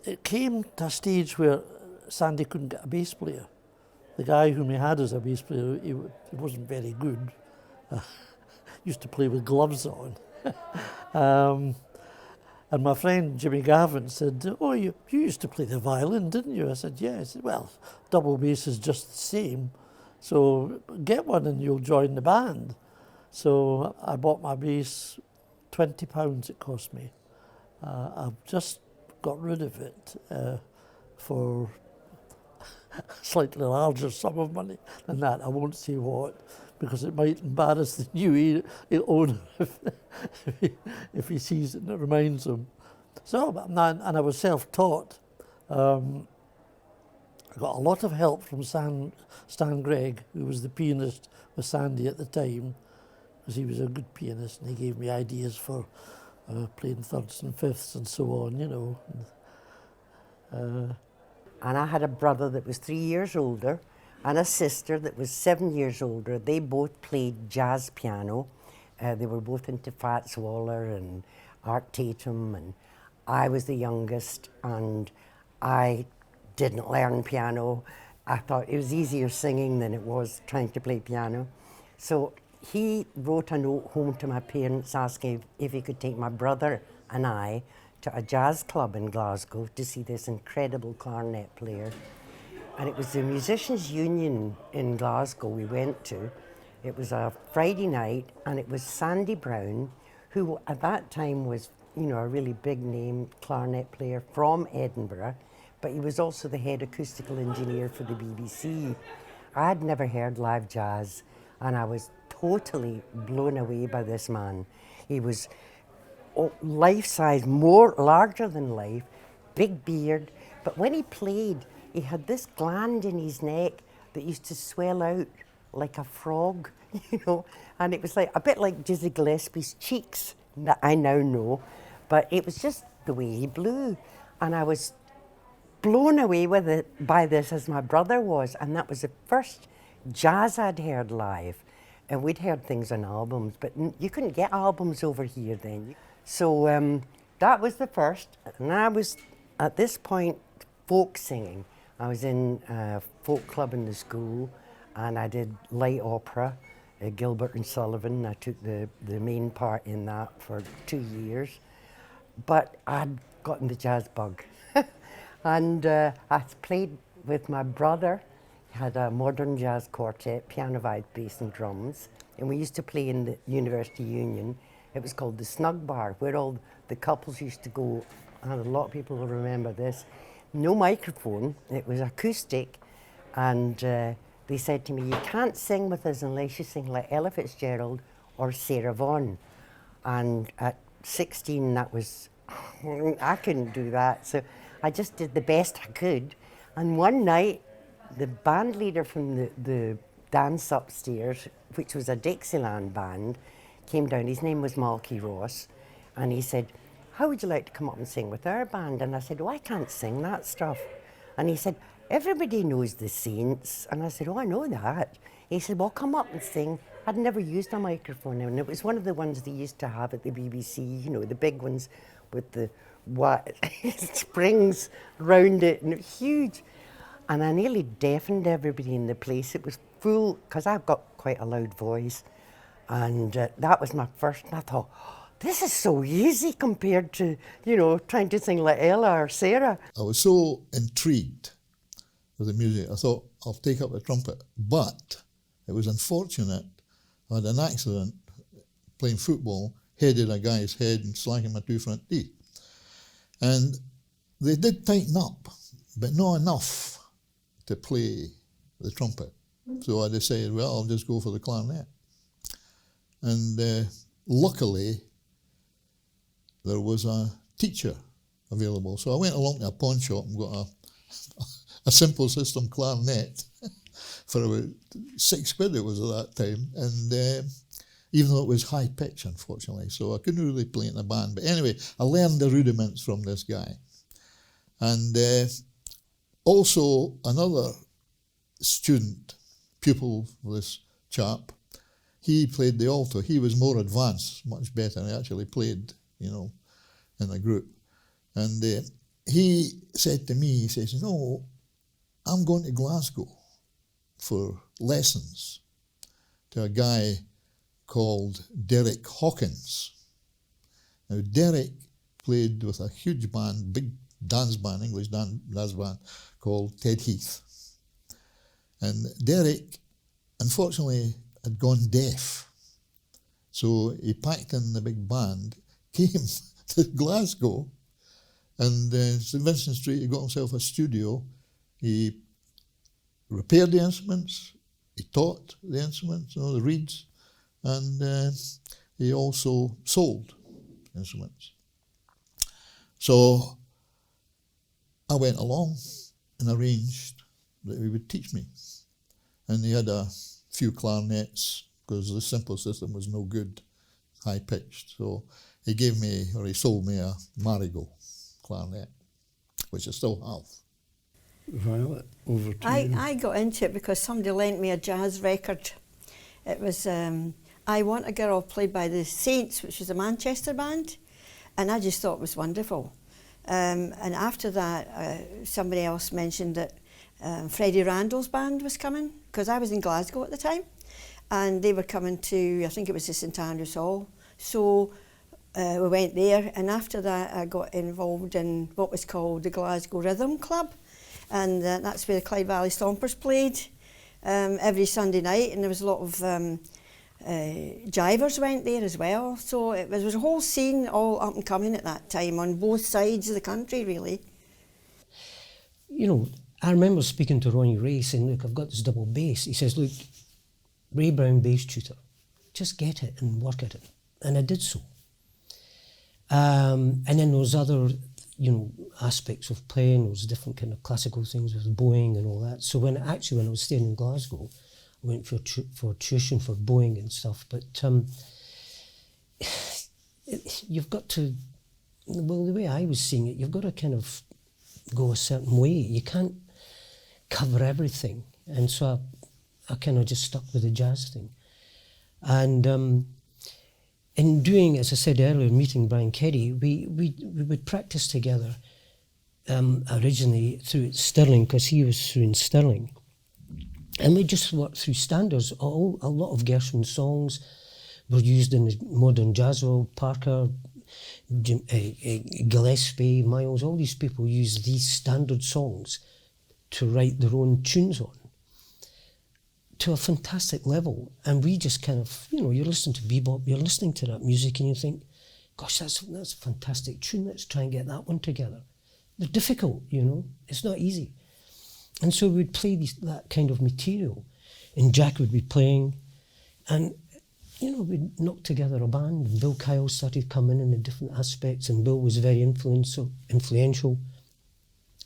It came to a stage where Sandy couldn't get a bass player. The guy whom he had as a bass player, he wasn't very good. Used to play with gloves on. And my friend Jimmy Gavin said, "Oh, you used to play the violin, didn't you?" I said, "Yeah." He said, "Well, double bass is just the same. So get one and you'll join the band." So I bought my bass, £20 it cost me. I've just got rid of it for a slightly larger sum of money than that. I won't say what, because it might embarrass the new owner if he sees it and it reminds him. So, and I was self-taught. I got a lot of help from Stan Gregg, who was the pianist with Sandy at the time, because he was a good pianist, and he gave me ideas for playing thirds and fifths and so on, you know. And I had a brother that was 3 years older and a sister that was 7 years older. They both played jazz piano. They were both into Fats Waller and Art Tatum, and I was the youngest, and I didn't learn piano. I thought it was easier singing than it was trying to play piano. So he wrote a note home to my parents asking if he could take my brother and I to a jazz club in Glasgow to see this incredible clarinet player. And it was the Musicians' Union in Glasgow we went to. It was a Friday night, and it was Sandy Brown, who at that time was, you know, a really big name clarinet player from Edinburgh, but he was also the head acoustical engineer for the BBC. I had never heard live jazz, and I was totally blown away by this man. He was life-size, larger than life, big beard, but when he played, he had this gland in his neck that used to swell out like a frog, you know, and it was like a bit like Dizzy Gillespie's cheeks that I now know, but it was just the way he blew, and I was blown away by this as my brother was, and that was the first jazz I'd heard live. And we'd heard things on albums, but you couldn't get albums over here then. So that was the first, and I was, at this point, folk singing. I was in a folk club in the school, and I did light opera, Gilbert and Sullivan. I took the main part in that for 2 years. But I'd gotten the jazz bug. And I played with my brother. He had a modern jazz quartet, piano, viola, bass and drums. And we used to play in the University Union. It was called the Snug Bar, where all the couples used to go, and a lot of people will remember this. No microphone, it was acoustic, and they said to me, "You can't sing with us unless you sing like Ella Fitzgerald or Sarah Vaughan." And at 16, that was, I couldn't do that, so I just did the best I could. And one night, the band leader from the dance upstairs, which was a Dixieland band, came down. His name was Malky Ross, and he said, "How would you like to come up and sing with our band?" And I said, "Oh, I can't sing that stuff." And he said, "Everybody knows the Saints." And I said, "Oh, I know that." He said, "Well, come up and sing." I'd never used a microphone, and it was one of the ones they used to have at the BBC, you know, the big ones with the springs round it, and it was huge. And I nearly deafened everybody in the place. It was full, because I've got quite a loud voice. And that was my first, and I thought, this is so easy compared to, you know, trying to sing like Ella or Sarah. I was so intrigued with the music, I thought, I'll take up the trumpet. But it was unfortunate. I had an accident playing football, headed a guy's head and slacking my 2 front teeth. And they did tighten up, but not enough to play the trumpet. So I decided, well, I'll just go for the clarinet. And luckily, there was a teacher available. So I went along to a pawn shop and got a simple system clarinet for about £6 it was at that time. And even though it was high pitch, unfortunately, so I couldn't really play in a band. But anyway, I learned the rudiments from this guy. And also another student, pupil of this chap, he played the alto. He was more advanced, much better. He actually played, in a group. And he said to me, he says, no, I'm going to Glasgow for lessons to a guy called Derek Hawkins. Now, Derek played with a huge band, big dance band, English dance band, called Ted Heath. And Derek, unfortunately, had gone deaf. So he packed in the big band, came to Glasgow, and St Vincent Street, he got himself a studio. He repaired the instruments, he taught the instruments, the reeds, and he also sold instruments. So I went along and arranged that he would teach me. And he had a few clarinets because the simple system was no good, high pitched. So he gave me, or he sold me, a Marigot clarinet, which I still have. Violet, over to you. I got into it because somebody lent me a jazz record. It was I Want a Girl, played by the Saints, which was a Manchester band, and I just thought it was wonderful. And after that, somebody else mentioned that Freddie Randall's band was coming, because I was in Glasgow at the time, and they were coming to, I think it was the St Andrews Hall. So we went there, and after that I got involved in what was called the Glasgow Rhythm Club, and that's where the Clyde Valley Stompers played every Sunday night, and there was a lot of jivers went there as well. So there was a whole scene all up and coming at that time on both sides of the country, really. I remember speaking to Ronnie Ray saying, look, I've got this double bass. He says, look, Ray Brown bass tutor, just get it and work at it. And I did so. And then those other, aspects of playing, those different kind of classical things with bowing and all that. So when I was staying in Glasgow, I went for tuition for bowing and stuff. But you've got to, well, the way I was seeing it, you've got to kind of go a certain way. You can't cover everything. And so I kind of just stuck with the jazz thing. And in doing, as I said earlier, meeting Brian Keddy, we would practice together originally through Stirling, because he was through in Stirling. And we just worked through standards. A lot of Gershwin songs were used in the modern jazz world. Parker, Gillespie, Miles, all these people use these standard songs to write their own tunes on, to a fantastic level. And we just kind of, you're listening to bebop, you're listening to that music and you think, gosh, that's a fantastic tune, let's try and get that one together. They're difficult, it's not easy. And so we'd play that kind of material, and Jack would be playing, and we'd knock together a band, and Bill Kyle started coming in different aspects, and Bill was very influential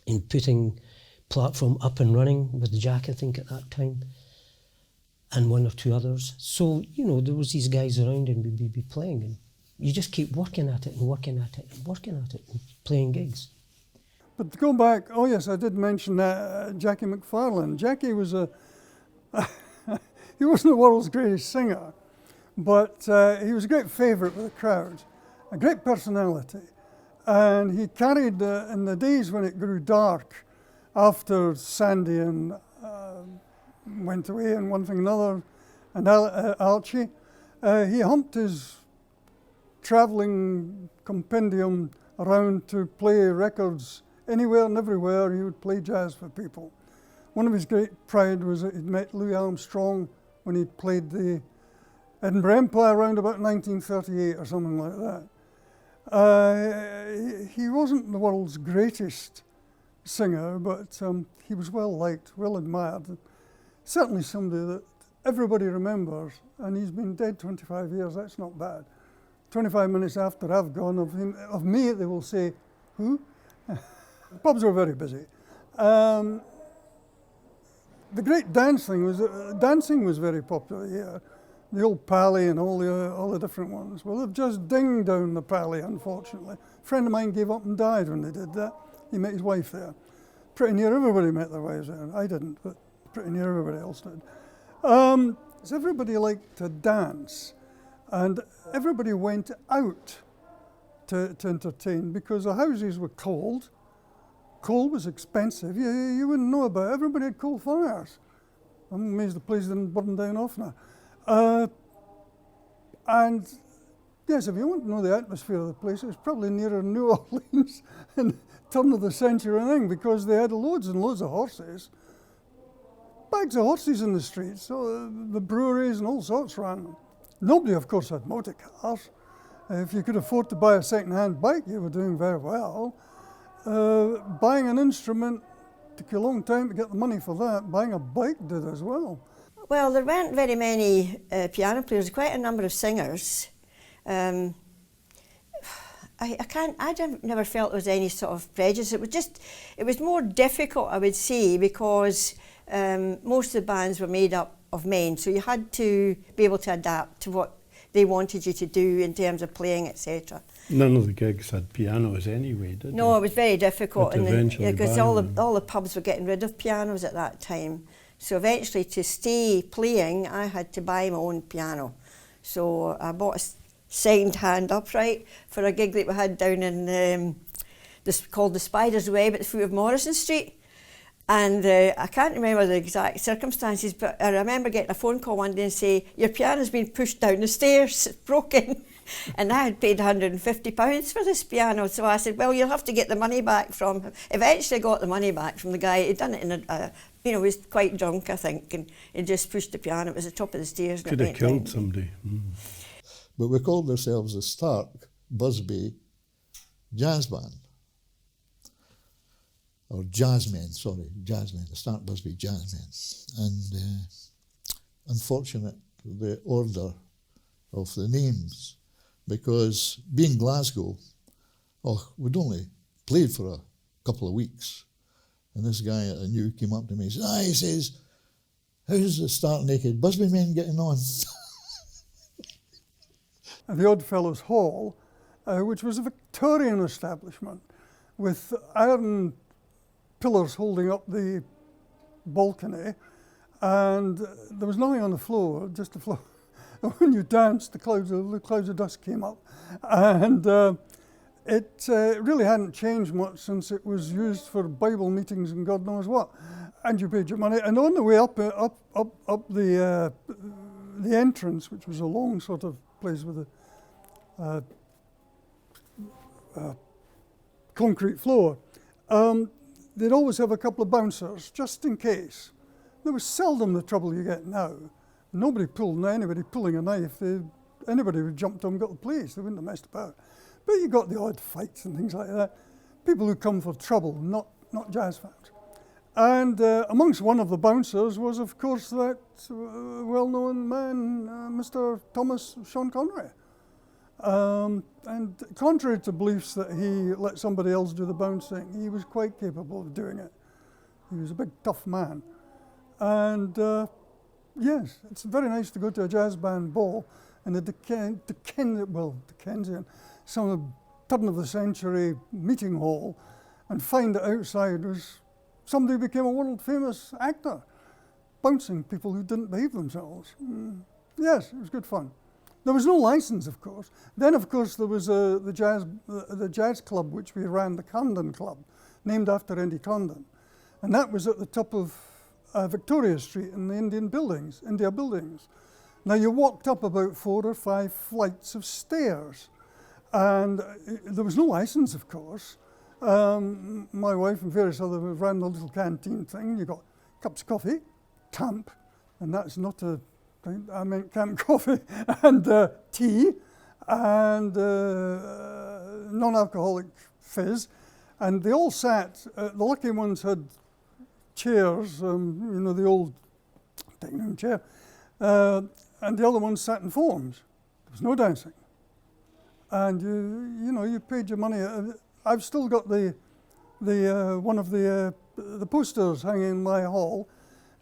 in putting Platform up and running with Jack, I think, at that time, and one or two others. So, there was these guys around, and we'd be playing, and you just keep working at it and working at it and working at it and playing gigs. But to go back, oh yes, I did mention Jackie McFarlane. Jackie was he wasn't the world's greatest singer, but he was a great favourite with the crowd, a great personality. And he carried, in the days when it grew dark, after Sandy and went away and one thing another, and Archie, he humped his travelling compendium around to play records anywhere and everywhere. He would play jazz for people. One of his great pride was that he'd met Louis Armstrong when he played the Edinburgh Empire around about 1938 or something like that. He wasn't the world's greatest singer, but he was well liked, well admired. certainly somebody that everybody remembers, and he's been dead 25 years, that's not bad. 25 minutes after I've gone, of me, they will say, who? Pubs were very busy. The great dancing was very popular here. The old Pally and all the different ones. Well, they've just dinged down the Pally, unfortunately. A friend of mine gave up and died when they did that. He met his wife there. Pretty near everybody met their wives there. I didn't, but pretty near everybody else did. So everybody liked to dance, and everybody went out to entertain because the houses were cold. Coal was expensive. You wouldn't know about it. Everybody had coal fires. I'm amazed the place didn't burn down off now. And yes, if you want to know the atmosphere of the place, it's probably nearer New Orleans in the turn of the century thing, because they had loads and loads of horses. Bags of horses in the streets, so the breweries and all sorts ran them. Nobody, of course, had motor cars. If you could afford to buy a second-hand bike, you were doing very well. Buying an instrument took you a long time to get the money for that. Buying a bike did as well. Well, there weren't very many piano players, quite a number of singers. I never felt there was any sort of prejudice. It was more difficult, I would say, because most of the bands were made up of men, so you had to be able to adapt to what they wanted you to do in terms of playing, etc. None of the gigs had pianos anyway, did No, they? it was very difficult, Had to eventually because buy all them. the pubs were getting rid of pianos at that time. So eventually, to stay playing, I had to buy my own piano. So I bought a second-hand upright for a gig that we had down in called the Spider's Web at the foot of Morrison Street. And I can't remember the exact circumstances, but I remember getting a phone call one day and say, your piano's been pushed down the stairs, it's broken. And I had paid £150 for this piano, so I said, well, you'll have to get the money back from him. Eventually I got the money back from the guy. He'd done it in he was quite drunk, I think, and he just pushed the piano. It was at the top of the stairs. Could have killed somebody. But we called ourselves the Stark Busby Jazz Band. Or Jazzmen, the Stark Busby Jazzmen. And unfortunate, the order of the names, because being Glasgow, we'd only played for a couple of weeks. And this guy that I knew came up to me and said, he says, how's the Stark Naked Busby Men getting on? The Oddfellows Hall, which was a Victorian establishment with iron pillars holding up the balcony, and there was nothing on the floor, just the floor. When you danced, the clouds of dust came up, and it really hadn't changed much since it was used for Bible meetings and God knows what. And you paid your money, and on the way up the entrance, which was a long sort of place with a concrete floor. They'd always have a couple of bouncers, just in case. There was seldom the trouble you get now. Nobody pulled anybody pulling a knife. Anybody who jumped on got the police. They wouldn't have messed about. But you got the odd fights and things like that. People who come for trouble, not jazz fans. And amongst one of the bouncers was, of course, that well-known man, Mr. Thomas Sean Connery. And contrary to beliefs that he let somebody else do the bouncing, he was quite capable of doing it. He was a big, tough man. And yes, it's very nice to go to a jazz band ball in the Dickensian, some turn of the century meeting hall, and find that outside was somebody who became a world famous actor, bouncing people who didn't behave themselves. Yes, it was good fun. There was no license, of course. Then, of course, there was the jazz club, which we ran, the Condon Club, named after Andy Condon. And that was at the top of Victoria Street in the India buildings. Now, you walked up about 4 or 5 flights of stairs. And there was no license, of course. My wife and various others ran the little canteen thing. You got cups of coffee, camp, and that's not a... I meant camp coffee, and tea, and non-alcoholic fizz, and they all sat. The lucky ones had chairs, the old dining room chair, and the other one sat in forms. There was no dancing. And you paid your money. I've still got the one of the posters hanging in my hall,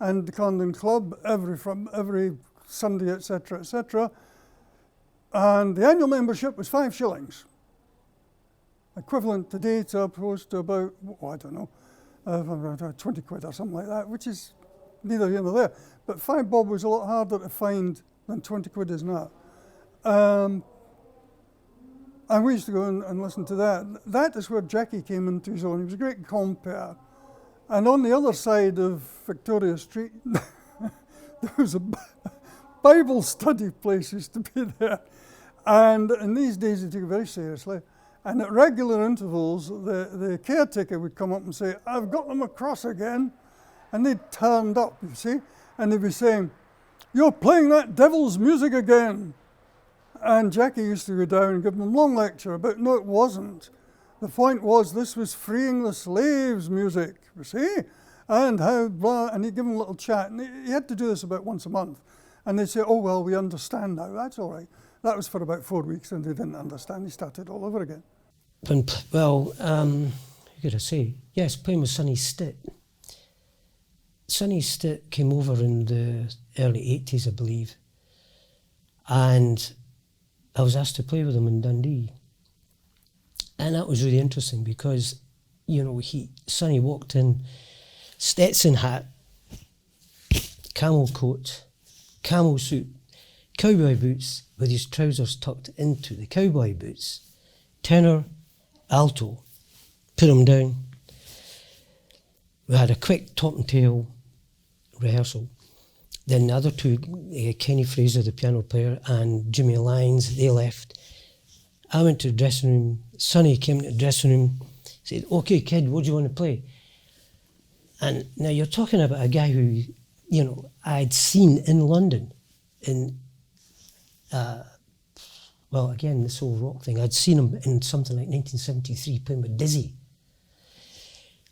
and the Condon Club every Sunday, etc., etc. And the annual membership was 5 shillings, equivalent today to opposed to about, I don't know, 20 quid or something like that, which is neither here nor there. But 5 bob was a lot harder to find than 20 quid is now. And we used to go and listen to that. That is where Jackie came into his own. He was a great compere. And on the other side of Victoria Street, there was a Bible study place used to be there. And in these days, they took it very seriously. And at regular intervals, the caretaker would come up and say, "I've got them across again." And they'd turned up, you see, and they'd be saying, "You're playing that devil's music again." And Jackie used to go down and give them a long lecture about, no, it wasn't. The point was this was freeing the slaves music, you see, and how blah, and he'd give them a little chat. And he had to do this about once a month. And they'd say, "Oh, well, we understand now, that's all right." That was for about 4 weeks, and they didn't understand. He started all over again. Well, who could I say? Yes, playing with Sonny Stitt. Sonny Stitt came over in the early 80s, I believe, and I was asked to play with him in Dundee. And that was really interesting because, Sonny walked in, Stetson hat, camel coat, camel suit, cowboy boots with his trousers tucked into the cowboy boots, tenor, alto, put him down. We had a quick top and tail rehearsal. Then the other two, Kenny Fraser, the piano player, and Jimmy Lyons, they left. I went to the dressing room. Sonny came to the dressing room, said, "Okay, kid, what do you want to play?" And now you're talking about a guy who, I'd seen in London in, again, this whole rock thing. I'd seen him in something like 1973 playing with Dizzy,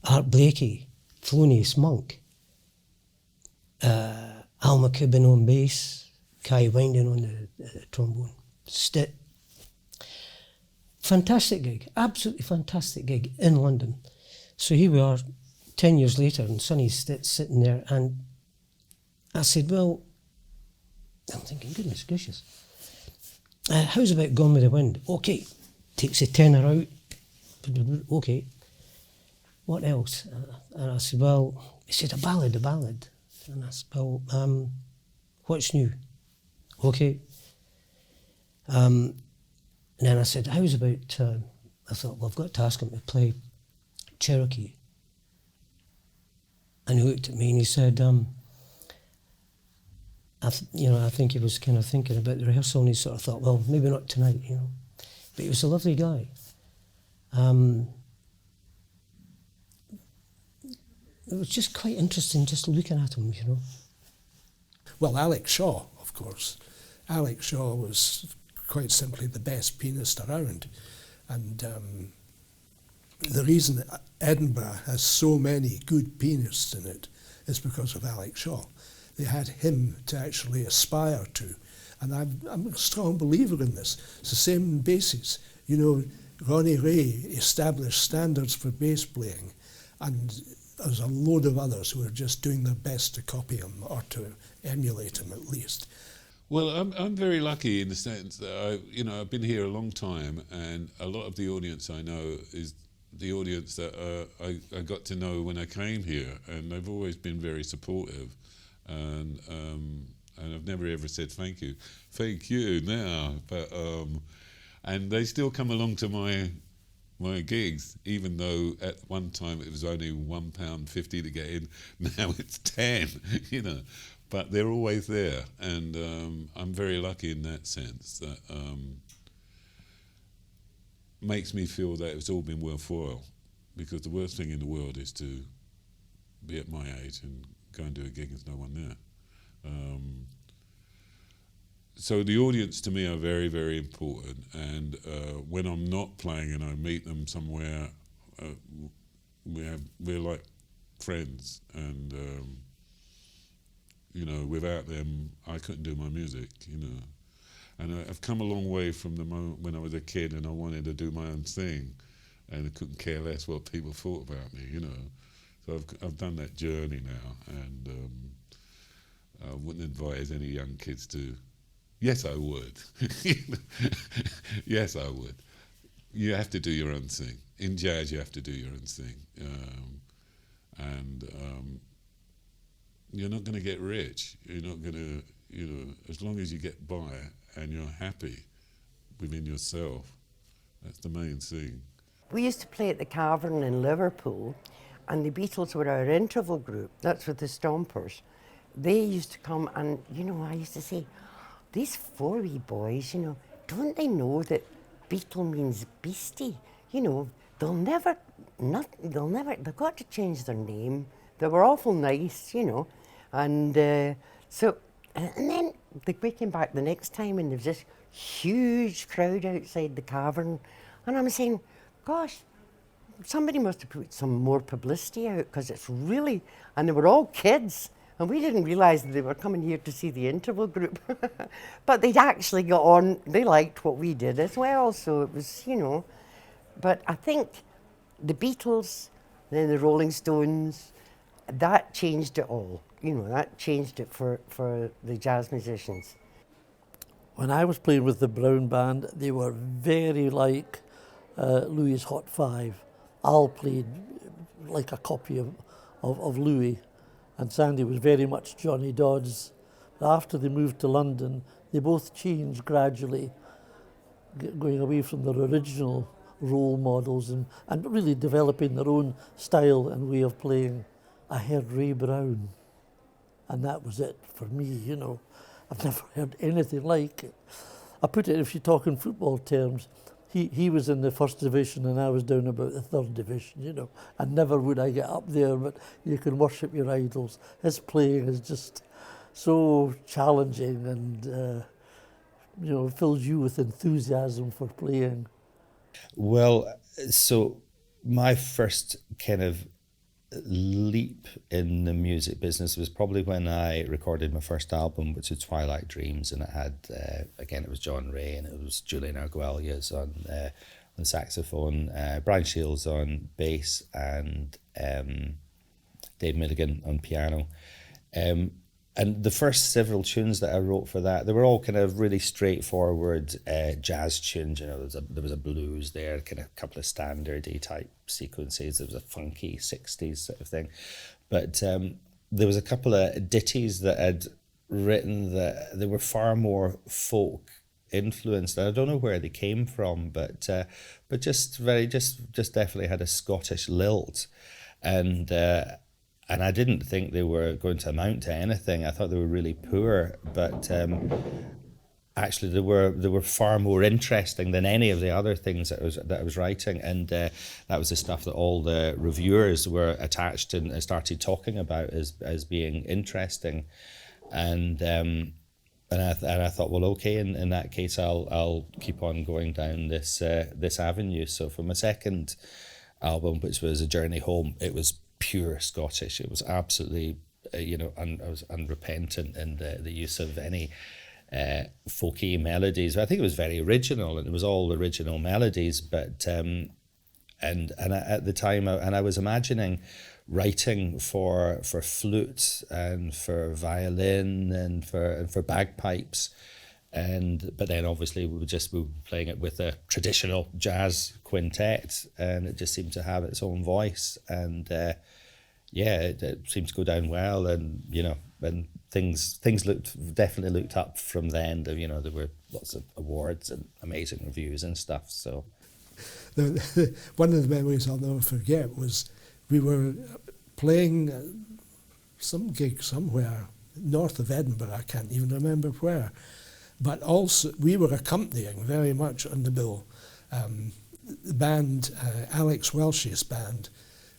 Art Blakey, Thelonious Monk, Al McKibben on bass, Kai Winding on the trombone, Stitt. Fantastic gig, absolutely fantastic gig in London. So here we are 10 years later, and Sonny Stitt sitting there, and I said, well, I'm thinking, goodness gracious, how's about Gone with the Wind? Okay, takes the tenor out, okay, what else? And I said, well, he said, a ballad. And I said, well, what's new? Okay. And then I said, how's about, I thought, well, I've got to ask him to play Cherokee. And he looked at me and he said, I think he was kind of thinking about the rehearsal, and he sort of thought, well, maybe not tonight, But he was a lovely guy. It was just quite interesting just looking at him, Well, Alex Shaw, of course. Alex Shaw was quite simply the best pianist around. And the reason that Edinburgh has so many good pianists in it is because of Alex Shaw. They had him to actually aspire to. And I'm a strong believer in this. It's the same basis. Ronnie Ray established standards for bass playing, and there's a load of others who are just doing their best to copy him or to emulate him at least. Well, I'm very lucky in the sense that I've been here a long time, and a lot of the audience I know is the audience that I got to know when I came here, and they've always been very supportive, and I've never ever said thank you now, but and they still come along to my gigs, even though at one time it was only £1.50 to get in. Now it's 10, But they're always there, and I'm very lucky in that sense. That makes me feel that it's all been worthwhile, because the worst thing in the world is to be at my age and go and do a gig and there's no one there. So the audience to me are very, very important, and when I'm not playing and I meet them somewhere, we're like friends, and You know, without them, I couldn't do my music, you know. And I've come a long way from the moment when I was a kid and I wanted to do my own thing, and I couldn't care less what people thought about me, you know. So I've done that journey now, and I wouldn't advise any young kids to. Yes, I would. Yes, I would. You have to do your own thing. In jazz, you have to do your own thing. And you're not going to get rich. You're not going to, you know, as long as you get by and you're happy within yourself, that's the main thing. We used to play at the Cavern in Liverpool, and the Beatles were our interval group. That's with the Stompers. They used to come, and, you know, I used to say, these four wee boys, you know, don't they know that Beatle means beastie? You know, they've got to change their name. They were awful nice, you know. And and then we came back the next time, and there was this huge crowd outside the Cavern. And I'm saying, gosh, somebody must have put some more publicity out, because it's really, and they were all kids. And we didn't realise that they were coming here to see the interval group. But they'd actually got on, they liked what we did as well, so it was, you know. But I think the Beatles, then the Rolling Stones, that changed it all. You know, that changed it for the jazz musicians. When I was playing with the Brown Band, they were very like Louis' Hot Five. Al played like a copy of Louis, and Sandy was very much Johnny Dodds. After they moved to London, they both changed gradually, going away from their original role models and really developing their own style and way of playing. I heard Ray Brown, and that was it for me, you know. I've never heard anything like it. I put it, if you talk in football terms, he was in the first division and I was down about the third division, you know. And never would I get up there, but you can worship your idols. His playing is just so challenging and, you know, fills you with enthusiasm for playing. Well, so my first kind of leap in the music business was probably when I recorded my first album, which was Twilight Dreams, and it had again, it was John Ray and it was Julian Arguelles on saxophone, Brian Shields on bass, and Dave Milligan on piano. And the first several tunes that I wrote for that, they were all kind of really straightforward jazz tunes. You know, there was a blues there, kind of a couple of standard-y type sequences. There was a funky 60s sort of thing. But there was a couple of ditties that I'd written that they were far more folk influenced. I don't know where they came from, but just definitely had a Scottish lilt. And I didn't think they were going to amount to anything. I thought they were really poor, but actually they were far more interesting than any of the other things that I was writing. And that was the stuff that all the reviewers were attached and started talking about as being interesting. And I thought, well, okay, in that case, I'll keep on going down this avenue. So for my second album, which was A Journey Home, it was pure Scottish. It was absolutely, I was unrepentant in the use of any folky melodies. I think it was very original, and it was all original melodies. But and at the time, I was imagining writing for flute and for violin and for bagpipes. But then obviously we were playing it with a traditional jazz quintet, and it just seemed to have its own voice. And it seemed to go down well, and and things definitely looked up from then. There were lots of awards and amazing reviews and stuff. So one of the memories I'll never forget was we were playing some gig somewhere north of Edinburgh. I can't even remember where. But also, we were accompanying very much on the bill the band, Alex Welsh's band,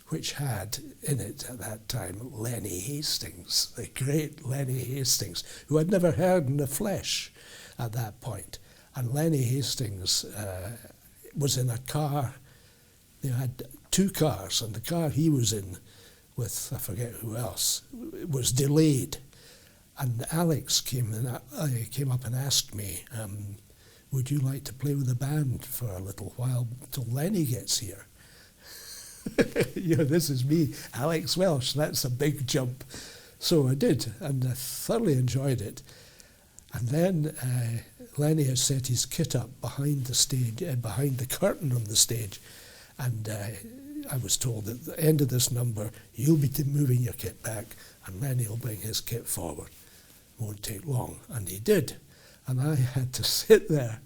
which had in it at that time Lenny Hastings, the great Lenny Hastings, who I'd never heard in the flesh at that point. And Lenny Hastings was in a car. They had two cars, and the car he was in with, I forget who else, was delayed. And Alex came up and asked me, would you like to play with the band for a little while till Lenny gets here? This is me, Alex Welsh. That's a big jump. So I did, and I thoroughly enjoyed it. And then Lenny had set his kit up behind the stage, behind the curtain on the stage. And I was told at the end of this number, you'll be moving your kit back, and Lenny will bring his kit forward. Won't take long. And he did. And I had to sit there,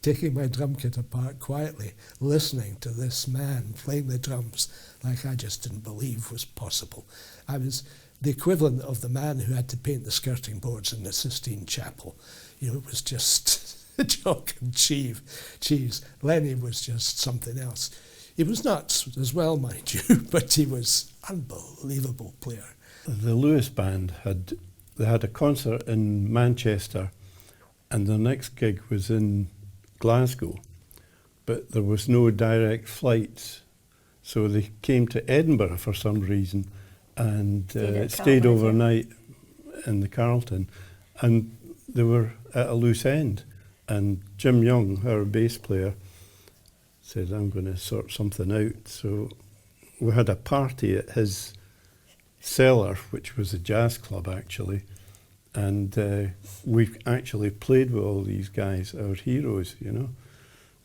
taking my drum kit apart quietly, listening to this man playing the drums like I just didn't believe was possible. I was the equivalent of the man who had to paint the skirting boards in the Sistine Chapel. It was just chalk and cheese. Lenny was just something else. He was nuts as well, mind you, but he was unbelievable player. The Lewis Band had a concert in Manchester, and the next gig was in Glasgow, but there was no direct flights, so they came to Edinburgh for some reason and stayed overnight in the Carlton, and they were at a loose end. And Jim Young, our bass player, said, I'm going to sort something out. So we had a party at his cellar, which was a jazz club actually, and we actually played with all these guys, our heroes,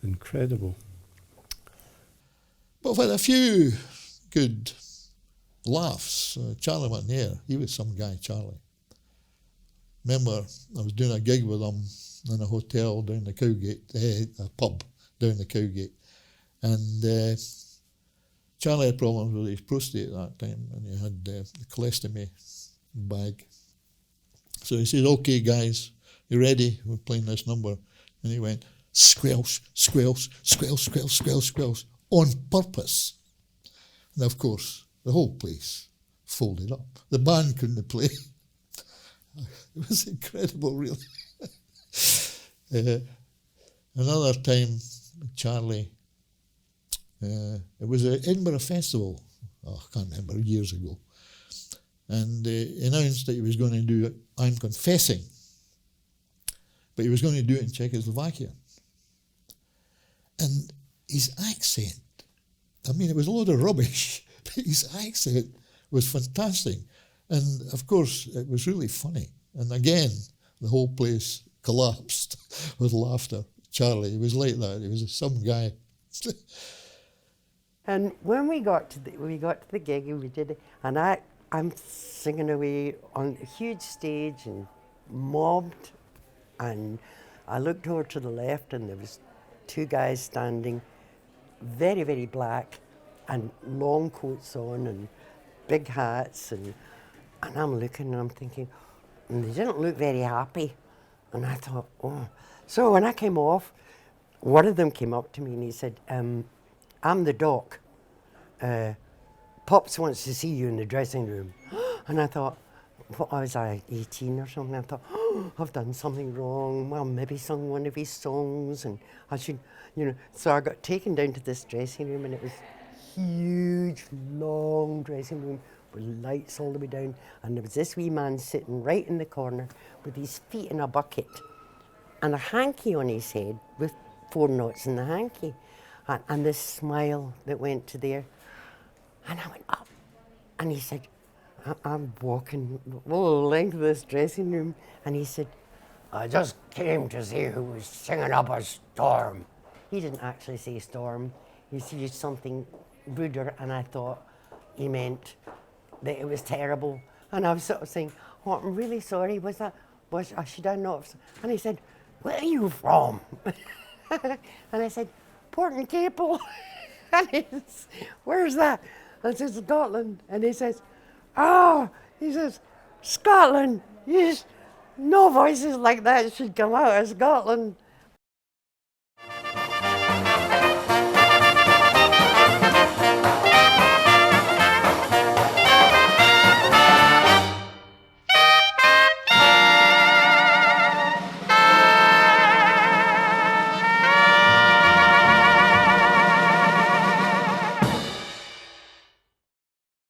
incredible. But we've had a few good laughs. Charlie wasn't there. He was some guy, Charlie. Remember, I was doing a gig with him in a hotel down the Cowgate, a pub down the Cowgate. And Charlie had problems with his prostate at that time, and he had the colostomy bag. So he said, okay guys, you ready? We're playing this number. And he went, squelch, squelch, squelch, squelch, squelch, squelch, on purpose. And of course, the whole place folded up. The band couldn't play. It was incredible, really. Another time, Charlie, it was an Edinburgh Festival, I can't remember, years ago, and he announced that he was going to do I'm Confessing, but he was going to do it in Czechoslovakia. And his accent, I mean, it was a load of rubbish, but his accent was fantastic. And of course, it was really funny. And again, the whole place collapsed with laughter. Charlie, he was like that. He was some guy. And when we got to the gig, and we did it, and I'm singing away on a huge stage and mobbed, and I looked over to the left, and there was two guys standing, very, very black, and long coats on, and big hats, and I'm looking and I'm thinking, and they didn't look very happy. And I thought, oh. So when I came off, one of them came up to me and he said, I'm the doc. Pops wants to see you in the dressing room. And I thought, what was I, 18 or something? I thought, oh, I've done something wrong. Well, maybe sung one of his songs and I should, So I got taken down to this dressing room, and it was huge, long dressing room with lights all the way down, and there was this wee man sitting right in the corner with his feet in a bucket and a hanky on his head with 4 knots in the hanky, and this smile that went to there. And I went up, and he said, I'm walking the whole length of this dressing room, and he said, I just came to see who was singing up a storm. He didn't actually say storm, he said something ruder, and I thought he meant that it was terrible. And I was sort of saying, oh, I'm really sorry, should I not have? And he said, where are you from? And I said, Portincapel. And he says, where's that? I said, Scotland. And he says, Scotland. Yes, no voices like that should come out of Scotland.